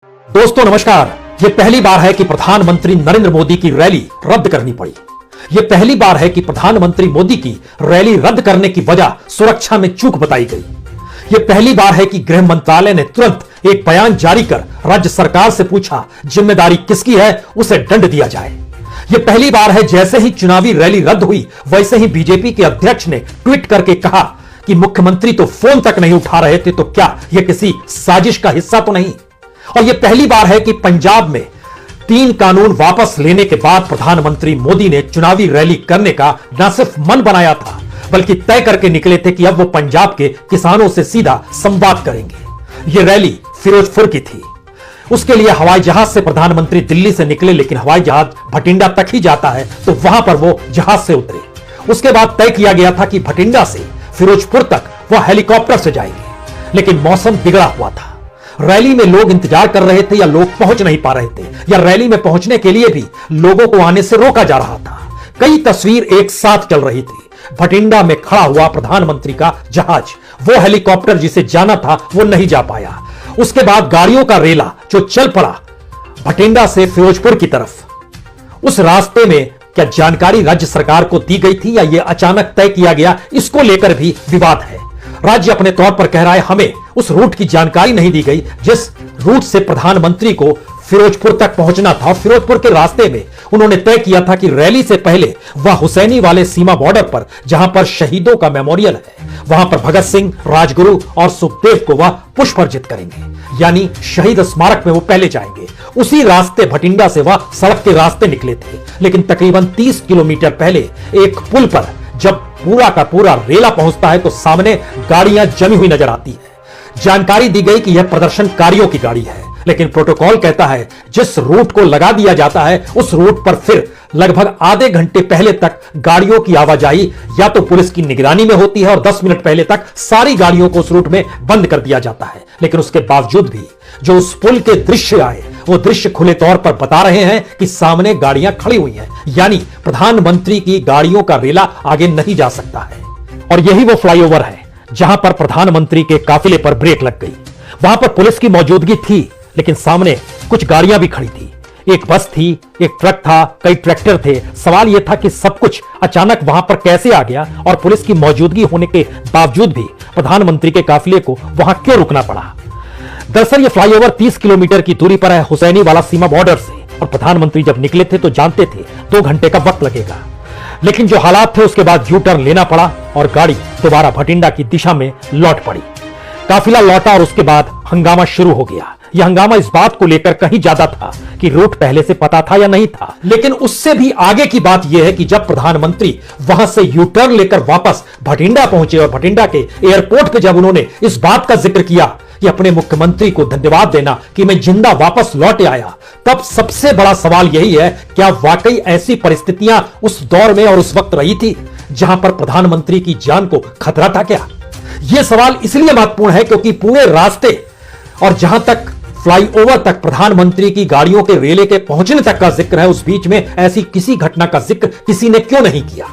दोस्तों नमस्कार। यह पहली बार है कि प्रधानमंत्री नरेंद्र मोदी की रैली रद्द करनी पड़ी। यह पहली बार है कि प्रधानमंत्री मोदी की रैली रद्द करने की वजह सुरक्षा में चूक बताई गई। यह पहली बार है कि गृह मंत्रालय ने तुरंत एक बयान जारी कर राज्य सरकार से पूछा जिम्मेदारी किसकी है, उसे दंड दिया जाए। यह पहली बार है जैसे ही चुनावी रैली रद्द हुई वैसे ही बीजेपी के अध्यक्ष ने ट्वीट करके कहा कि मुख्यमंत्री तो फोन तक नहीं उठा रहे थे, तो क्या यह किसी साजिश का हिस्सा तो नहीं। और यह पहली बार है कि पंजाब में 3 कानून वापस लेने के बाद प्रधानमंत्री मोदी ने चुनावी रैली करने का न सिर्फ मन बनाया था बल्कि तय करके निकले थे कि अब वो पंजाब के किसानों से सीधा संवाद करेंगे। यह रैली फिरोजपुर की थी। उसके लिए हवाई जहाज से प्रधानमंत्री दिल्ली से निकले, लेकिन हवाई जहाज भटिंडा तक ही जाता है तो वहां पर वो जहाज से उतरे। उसके बाद तय किया गया था कि भटिंडा से फिरोजपुर तक वो हेलीकॉप्टर से जाएंगे, लेकिन मौसम बिगड़ा हुआ था। रैली में लोग इंतजार कर रहे थे या लोग पहुंच नहीं पा रहे थे, या रैली में पहुंचने के लिए भी लोगों को आने से रोका जा रहा था। कई तस्वीर एक साथ चल रही थी। भटिंडा में खड़ा हुआ प्रधानमंत्री का जहाज, वो हेलीकॉप्टर जिसे जाना था वो नहीं जा पाया। उसके बाद गाड़ियों का रेला जो चल पड़ा भटिंडा से फिरोजपुर की तरफ। उस रास्ते में क्या जानकारी राज्य सरकार को दी गई थी या यह अचानक तय किया गया, इसको लेकर भी विवाद है। राज्य अपने तौर पर कह रहा है हमें उस रूट की जानकारी नहीं दी गई जिस रूट से प्रधानमंत्री को फिरोजपुर तक पहुंचना था। फिरोजपुर के रास्ते में उन्होंने तय किया था कि रैली से पहले वह हुसैनी वाले सीमा बॉर्डर पर, जहां पर शहीदों का मेमोरियल है, वहां पर भगत सिंह, राजगुरु और सुखदेव को वह पुष्प अर्पित करेंगे, यानी शहीद स्मारक में वो पहले जाएंगे। उसी रास्ते भटिंडा से वह सड़क के रास्ते निकले थे, लेकिन तकरीबन 30 किलोमीटर पहले एक पुल पर जब पूरा का पूरा रेला पहुंचता है तो सामने गाड़ियां जमी हुई नजर आती है। जानकारी दी गई कि यह प्रदर्शनकारियों की गाड़ी है, लेकिन प्रोटोकॉल कहता है जिस रूट को लगा दिया जाता है उस रूट पर फिर लगभग आधे घंटे पहले तक गाड़ियों की आवाजाही या तो पुलिस की निगरानी में होती है और 10 मिनट पहले तक सारी गाड़ियों को उस रूट में बंद कर दिया जाता है। लेकिन उसके बावजूद भी जो उस पुल के दृश्य आए वो दृश्य खुले तौर पर बता रहे हैं कि सामने गाड़ियां खड़ी हुई हैं, यानी प्रधानमंत्री की गाड़ियों का रेला आगे नहीं जा सकता है। और यही वो फ्लाईओवर है जहां पर प्रधानमंत्री के काफिले पर ब्रेक लग गई। वहां पर पुलिस की मौजूदगी थी, लेकिन सामने कुछ गाड़ियां भी खड़ी थी। एक बस थी, एक ट्रक था, कई ट्रैक्टर थे। सवाल यह था कि सब कुछ अचानक वहां पर कैसे आ गया और पुलिस की मौजूदगी होने के बावजूद भी प्रधानमंत्री के काफिले को वहां क्यों रुकना पड़ा। दरअसल यह फ्लाईओवर 30 किलोमीटर की दूरी पर है हुसैनी वाला सीमा बॉर्डर से, और प्रधानमंत्री जब निकले थे तो जानते थे 2 घंटे का वक्त लगेगा। लेकिन जो हालात थे उसके बाद यू टर्न लेना पड़ा और गाड़ी दोबारा भटिंडा की दिशा में लौट पड़ी। काफिला लौटा और उसके बाद हंगामा शुरू हो गया। यह हंगामा इस बात को लेकर कहीं ज्यादा था कि रूट पहले से पता था या नहीं था, लेकिन उससे भी आगे की बात यह है कि जब प्रधानमंत्री वहां से यू टर्न लेकर वापस भटिंडा पहुंचे और भटिंडा के एयरपोर्ट पे जब उन्होंने इस बात का जिक्र किया कि अपने मुख्यमंत्री को धन्यवाद देना कि मैं जिंदा वापस लौट आया, तब सबसे बड़ा सवाल यही है क्या वाकई ऐसी परिस्थितियां उस दौर में और उस वक्त रही थी जहां पर प्रधानमंत्री की जान को खतरा था क्या। यह सवाल इसलिए महत्वपूर्ण है क्योंकि पूरे रास्ते और जहां तक फ्लाईओवर तक प्रधानमंत्री की गाड़ियों के रेले के पहुंचने तक का जिक्र है, उस बीच में ऐसी किसी घटना का जिक्र किसी ने क्यों नहीं किया।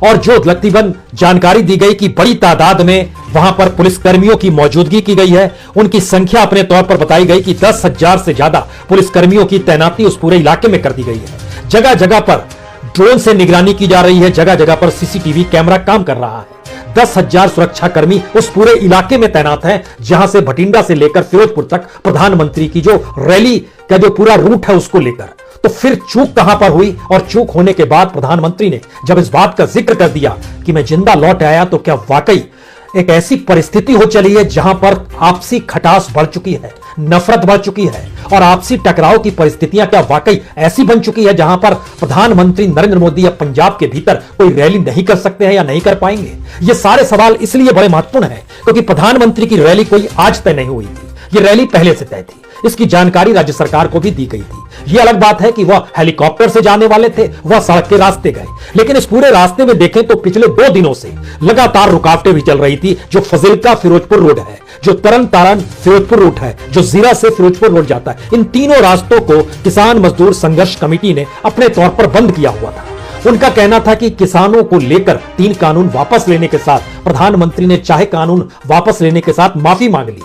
और जो तकरीबन जानकारी दी गई कि बड़ी तादाद में वहां पर पुलिसकर्मियों की मौजूदगी की गई है, उनकी संख्या अपने तौर पर बताई गई कि 10,000 से ज्यादा पुलिसकर्मियों की तैनाती उस पूरे इलाके में कर दी गई है। जगह जगह पर ड्रोन से निगरानी की जा रही है, जगह जगह पर सीसीटीवी कैमरा काम कर रहा है। 10,000 सुरक्षाकर्मी उस पूरे इलाके में तैनात हैं जहां से भटिंडा से लेकर फिरोजपुर तक प्रधानमंत्री की जो रैली का जो पूरा रूट है उसको लेकर। तो फिर चूक कहां पर हुई, और चूक होने के बाद प्रधानमंत्री ने जब इस बात का जिक्र कर दिया कि मैं जिंदा लौट आया, तो क्या वाकई एक ऐसी परिस्थिति हो चली है जहां पर आपसी खटास बढ़ चुकी है, नफरत बढ़ चुकी है और आपसी टकराव की परिस्थितियां क्या वाकई ऐसी बन चुकी है जहां पर प्रधानमंत्री नरेंद्र मोदी या पंजाब के भीतर कोई रैली नहीं कर सकते हैं या नहीं कर पाएंगे। ये सारे सवाल इसलिए बड़े महत्वपूर्ण हैं क्योंकि प्रधानमंत्री की रैली कोई आज तय नहीं हुई थी, ये रैली पहले से तय थी। इसकी जानकारी राज्य सरकार को भी दी गई थी। यह अलग बात है कि वह हेलीकॉप्टर से जाने वाले थे, वह सड़क के रास्ते गए, लेकिन इस पूरे रास्ते में देखें तो पिछले 2 दिनों से लगातार रुकावटें भी चल रही थी। जो फजिल्का फिरोजपुर रोड है, जो तरन तारण फिरोजपुर रूट है, जो जीरा से फिरोजपुर रोड जाता है, इन तीनों रास्तों को किसान मजदूर संघर्ष कमेटी ने अपने तौर पर बंद किया हुआ था। उनका कहना था कि किसानों को लेकर 3 कानून वापस लेने के साथ प्रधानमंत्री ने चाहे कानून वापस लेने के साथ माफी मांग ली,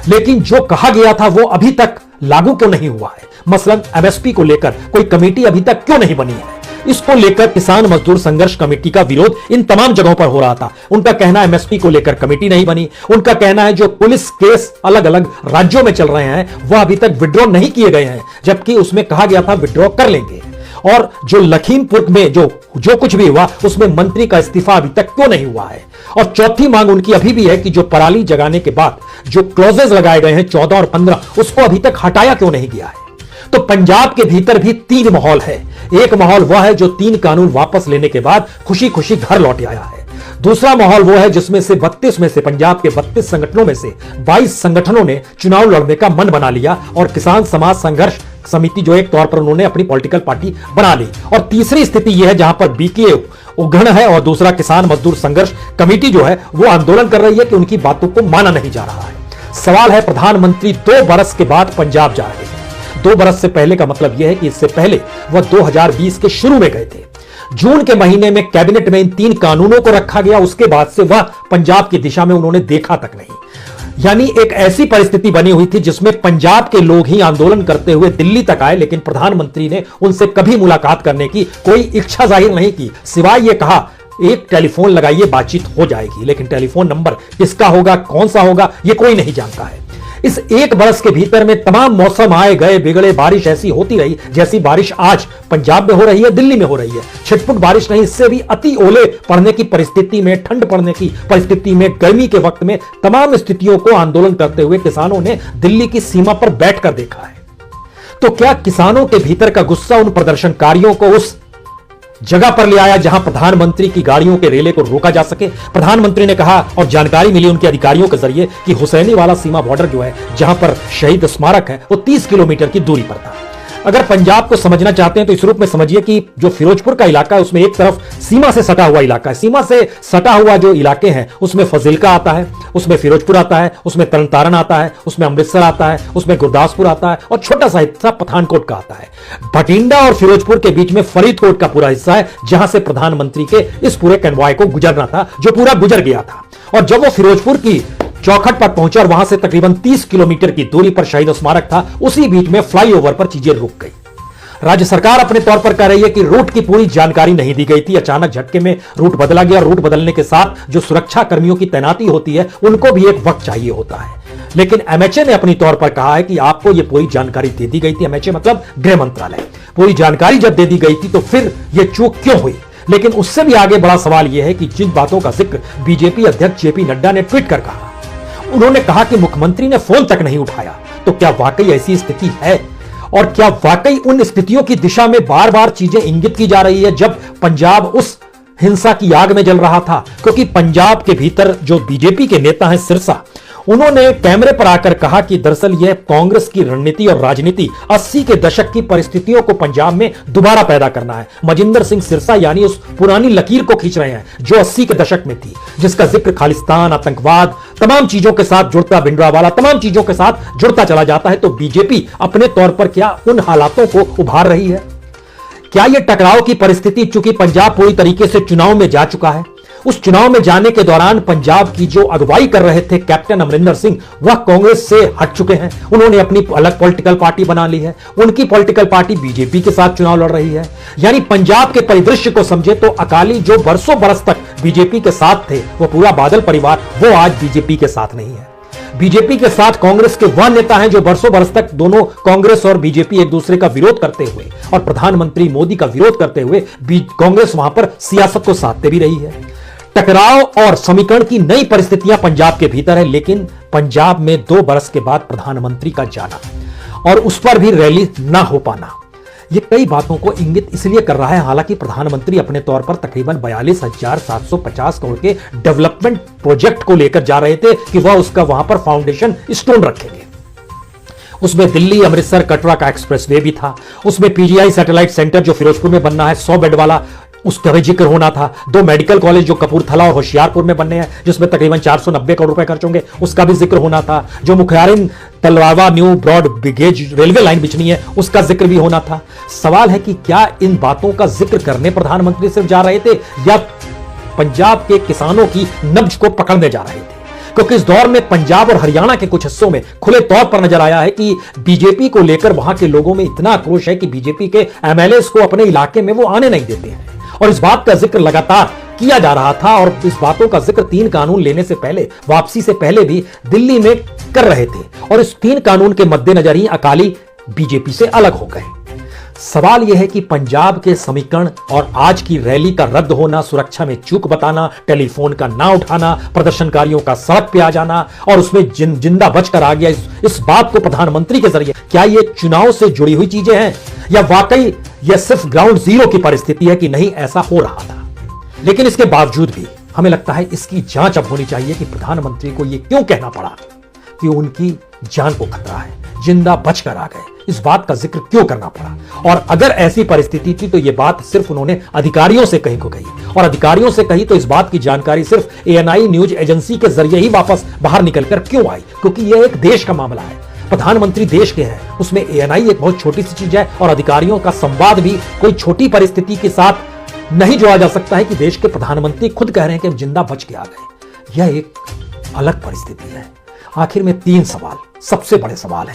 लेकिन जो कहा गया था वो अभी तक लागू क्यों नहीं हुआ है? मसलन एमएसपी को लेकर कोई कमेटी अभी तक क्यों नहीं बनी है? इसको लेकर किसान मजदूर संघर्ष कमेटी का विरोध इन तमाम जगहों पर हो रहा था। उनका कहना है एमएसपी को लेकर कमेटी नहीं बनी। उनका कहना है जो पुलिस केस अलग अलग राज्यों में चल रहे हैं वह अभी तक विड्रॉ नहीं किए गए हैं, जबकि उसमें कहा गया था विड्रॉ कर लेंगे। और जो लखीमपुर में जो कुछ भी हुआ उसमें मंत्री का इस्तीफा अभी तक क्यों नहीं हुआ है? और चौथी मांग उनकी अभी भी है कि जो पराली जगाने के बाद जो क्लॉजेज लगाए गए हैं 14 और 15, उसको अभी तक हटाया क्यों नहीं गया है? तो पंजाब के भीतर भी तीन माहौल है। एक माहौल वह है जो 3 कानून वापस लेने के बाद खुशी खुशी घर लौट आया है। दूसरा माहौल वो है जिसमें से 32 में से पंजाब के 32 संगठनों में से 22 संगठनों ने चुनाव लड़ने का मन बना लिया और किसान समाज संघर्ष समिति जो एक तौर पर उन्होंने अपनी पॉलिटिकल पार्टी बना ली। और तीसरी स्थिति यह है जहां पर बीके उग्र है और दूसरा किसान मजदूर संघर्ष कमेटी जो है वो आंदोलन कर रही है कि उनकी बातों को माना नहीं जा रहा है। सवाल है प्रधानमंत्री 2 बरस के बाद पंजाब जा रहे हैं। 2 बरस से पहले का मतलब यह है कि इससे पहले वह 2020 के शुरू में गए थे। जून के महीने में कैबिनेट में इन 3 कानूनों को रखा गया, उसके बाद से वह पंजाब की दिशा में उन्होंने देखा तक नहीं। यानी एक ऐसी परिस्थिति बनी हुई थी जिसमें पंजाब के लोग ही आंदोलन करते हुए दिल्ली तक आए, लेकिन प्रधानमंत्री ने उनसे कभी मुलाकात करने की कोई इच्छा जाहिर नहीं की, सिवाय यह कहा एक टेलीफोन लगाइए बातचीत हो जाएगी। लेकिन टेलीफोन नंबर किसका होगा, कौन सा होगा, यह कोई नहीं जानता है। इस 1 बरस के भीतर में तमाम मौसम आए गए बिगड़े, बारिश ऐसी होती रही जैसी बारिश आज पंजाब में हो रही है, दिल्ली में हो रही है। छिटपुट बारिश नहीं, इससे भी अति ओले पड़ने की परिस्थिति में, ठंड पड़ने की परिस्थिति में, गर्मी के वक्त में तमाम स्थितियों को आंदोलन करते हुए किसानों ने दिल्ली की सीमा पर बैठकर देखा है। तो क्या किसानों के भीतर का गुस्सा उन प्रदर्शनकारियों को उस जगह पर ले आया जहां प्रधानमंत्री की गाड़ियों के रेले को रोका जा सके? प्रधानमंत्री ने कहा और जानकारी मिली उनके अधिकारियों के जरिए कि हुसैनी वाला सीमा बॉर्डर जो है जहां पर शहीद स्मारक है वो 30 किलोमीटर की दूरी पर था। अगर पंजाब को समझना चाहते हैं तो इस रूप में समझिए कि जो फिरोजपुर का इलाका है उसमें एक तरफ सीमा से सटा हुआ इलाका है, सीमा से सटा हुआ जो इलाके हैं उसमें फजीलका आता है, उसमें फिरोजपुर आता है, उसमें तरनतारन आता है, उसमें अमृतसर आता है, उसमें गुरदासपुर आता है और छोटा सा हिस्सा पठानकोट का आता है। भटिंडा और फिरोजपुर के बीच में फरीदकोट का पूरा हिस्सा है जहां से प्रधानमंत्री के इस पूरे कन्वॉय को गुजरना था, जो पूरा गुजर गया था। और जब वो फिरोजपुर की चौखट पर पहुंचा और वहां से तकरीबन 30 किलोमीटर की दूरी पर शहीद स्मारक था, उसी बीच में फ्लाईओवर पर चीजें रुक गई। राज्य सरकार अपने तौर पर कह रही है कि रूट की पूरी जानकारी नहीं दी गई थी, अचानक झटके में रूट बदला गया। रूट बदलने के साथ जो सुरक्षा कर्मियों की तैनाती होती है उनको भी एक वक्त चाहिए होता है। लेकिन एमएचए ने अपनी तौर पर कहा है कि आपको यह पूरी जानकारी दे दी गई थी। एमएचए मतलब गृह मंत्रालय। पूरी जानकारी जब दे दी गई थी तो फिर यह चूक क्यों हुई? लेकिन उससे भी आगे बड़ा सवाल यह है कि जिन बातों का जिक्र बीजेपी अध्यक्ष जेपी नड्डा ने ट्वीट कर कहा, उन्होंने कहा कि मुख्यमंत्री ने फोन तक नहीं उठाया। तो क्या वाकई ऐसी स्थिति है? और क्या वाकई उन स्थितियों की दिशा में बार बार चीजें इंगित की जा रही है जब पंजाब उस हिंसा की आग में जल रहा था? क्योंकि पंजाब के भीतर जो बीजेपी के नेता हैं सिरसा, उन्होंने कैमरे पर आकर कहा कि दरअसल यह कांग्रेस की रणनीति और राजनीति 80 के दशक की परिस्थितियों को पंजाब में दोबारा पैदा करना है। मजिंदर सिंह सिरसा यानी उस पुरानी लकीर को खींच रहे हैं जो 80 के दशक में थी, जिसका जिक्र खालिस्तान, आतंकवाद, तमाम चीजों के साथ जुड़ता, भिंडरावाला, तमाम चीजों के साथ जुड़ता चला जाता है। तो बीजेपी अपने तौर पर क्या उन हालातों को उभार रही है? क्या यह टकराव की परिस्थिति, चूंकि पंजाब पूरी तरीके से चुनाव में जा चुका है, उस चुनाव में जाने के दौरान पंजाब की जो अगुवाई कर रहे थे कैप्टन अमरिंदर सिंह, वह कांग्रेस से हट चुके हैं। उन्होंने अपनी अलग पॉलिटिकल पार्टी बना ली है। उनकी पॉलिटिकल पार्टी बीजेपी के साथ चुनाव लड़ रही है। यानी पंजाब के परिदृश्य को समझे तो अकाली जो बरसों बरस तक बीजेपी के साथ थे, वो पूरा बादल परिवार, वो आज बीजेपी के साथ नहीं है। बीजेपी के साथ कांग्रेस के वह नेता हैं जो बरसों बरस तक दोनों कांग्रेस और बीजेपी एक दूसरे का विरोध करते हुए और प्रधानमंत्री मोदी का विरोध करते हुए कांग्रेस वहां पर सियासत को साधते भी रही है। टकराव और समीकरण की नई परिस्थितियां पंजाब के भीतर है, लेकिन पंजाब में 2 बरस के बाद प्रधानमंत्री का जाना और उस पर भी रैली ना हो पाना, ये कई बातों को इंगित इसलिए कर रहा है। हालांकि प्रधानमंत्री अपने तौर पर तकरीबन 42,750 करोड़ के डेवलपमेंट प्रोजेक्ट को लेकर जा रहे थे कि वह उसका वहां पर फाउंडेशन स्टोन रखेंगे। उसमें दिल्ली अमृतसर कटरा का एक्सप्रेसवे भी था, उसमें पीजीआई सैटेलाइट सेंटर जो फिरोजपुर में बनना है 100 बेड वाला, उसका भी जिक्र होना था। 2 मेडिकल कॉलेज जो कपूरथला और होशियारपुर में बनने हैं जिसमें तकरीबन 490 करोड़ रुपए खर्च होंगे, उसका भी जिक्र होना था। जो मुखियारिन तलवावा new broad gauge railway line बिछनी है, उसका जिक्र भी होना था। सवाल है कि क्या इन बातों का जिक्र करने प्रधानमंत्री सिर्फ जा रहे थे या पंजाब के किसानों की नब्ज को पकड़ने जा रहे थे? क्योंकि इस दौर में पंजाब और हरियाणा के कुछ हिस्सों में खुले तौर पर नजर आया है कि बीजेपी को लेकर वहां के लोगों में इतना आक्रोश है कि बीजेपी के एमएलए को अपने इलाके में वो आने नहीं देते हैं। और इस बात का जिक्र लगातार किया जा रहा था और इस बातों का जिक्र 3 कानून लेने से पहले, वापसी से पहले भी दिल्ली में कर रहे थे। और इस 3 कानून के मद्देनजर ही अकाली बीजेपी से अलग हो गए। सवाल यह है कि पंजाब के समीकरण और आज की रैली का रद्द होना, सुरक्षा में चूक बताना, टेलीफोन का ना उठाना, प्रदर्शनकारियों का सड़क पे आ जाना और उसमें जिंदा बचकर आ गया, इस बात को प्रधानमंत्री के जरिए, क्या ये चुनाव से जुड़ी हुई चीजें हैं या वाकई यह सिर्फ ग्राउंड जीरो की परिस्थिति है कि नहीं ऐसा हो रहा था। लेकिन इसके बावजूद भी हमें लगता है इसकी जांच अब होनी चाहिए कि प्रधानमंत्री को यह क्यों कहना पड़ा कि उनकी जान को खतरा है, जिंदा बचकर आ गए, इस बात का जिक्र क्यों करना पड़ा। और अगर ऐसी परिस्थिति थी तो यह बात सिर्फ उन्होंने अधिकारियों से कहीं को कही, और अधिकारियों से कही तो इस बात की जानकारी सिर्फ एएनआई न्यूज एजेंसी के जरिए ही वापस बाहर निकलकर क्यों आई, क्योंकि यह एक देश का मामला है। प्रधानमंत्री देश के हैं, उसमें एएनआई एक बहुत छोटी सी चीज है और अधिकारियों का संवाद भी कोई छोटी परिस्थिति के साथ नहीं जोड़ा जा सकता है कि देश के प्रधानमंत्री खुद कह रहे हैं कि हम जिंदा बच के आ गए। यह एक अलग परिस्थिति है। आखिर में 3 सवाल, सबसे बड़े सवाल है,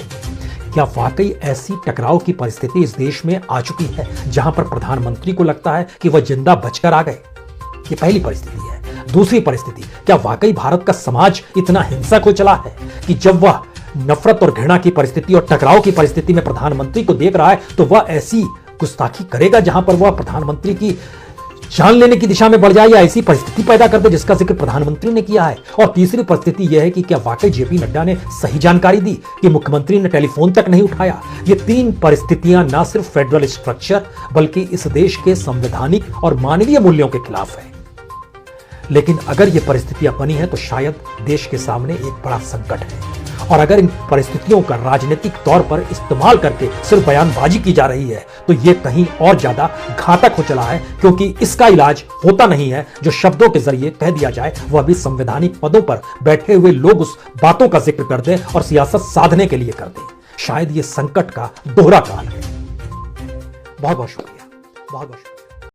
क्या वाकई ऐसी टकराव की परिस्थिति इस देश में आ चुकी है जहां पर प्रधानमंत्री को लगता है कि वह जिंदा बचकर आ गए? ये पहली परिस्थिति है। दूसरी परिस्थिति, क्या वाकई भारत का समाज इतना हिंसक हो चला है कि जब वह नफरत और घृणा की परिस्थिति और टकराव की परिस्थिति में प्रधानमंत्री को देख रहा है तो वह ऐसी गुस्ताखी करेगा जहां पर वह प्रधानमंत्री की जान लेने की दिशा में बढ़ जाए या ऐसी परिस्थिति पैदा कर दे जिसका जिक्र प्रधानमंत्री ने किया है? और तीसरी परिस्थिति यह है कि क्या वाकई जेपी नड्डा ने सही जानकारी दी कि मुख्यमंत्री ने टेलीफोन तक नहीं उठाया? ये 3 परिस्थितियां ना सिर्फ फेडरल स्ट्रक्चर बल्कि इस देश के संवैधानिक और मानवीय मूल्यों के खिलाफ है। लेकिन अगर ये परिस्थितियां बनी है तो शायद देश के सामने एक बड़ा संकट है, और अगर इन परिस्थितियों का राजनीतिक तौर पर इस्तेमाल करके सिर्फ बयानबाजी की जा रही है तो यह कहीं और ज्यादा घातक हो चला है, क्योंकि इसका इलाज होता नहीं है जो शब्दों के जरिए कह दिया जाए, वह भी संवैधानिक पदों पर बैठे हुए लोग उस बातों का जिक्र कर दें और सियासत साधने के लिए कर दें। शायद यह संकट का दोहरा काल है। बहुत बहुत शुक्रिया, बहुत बहुत शुक्रिया।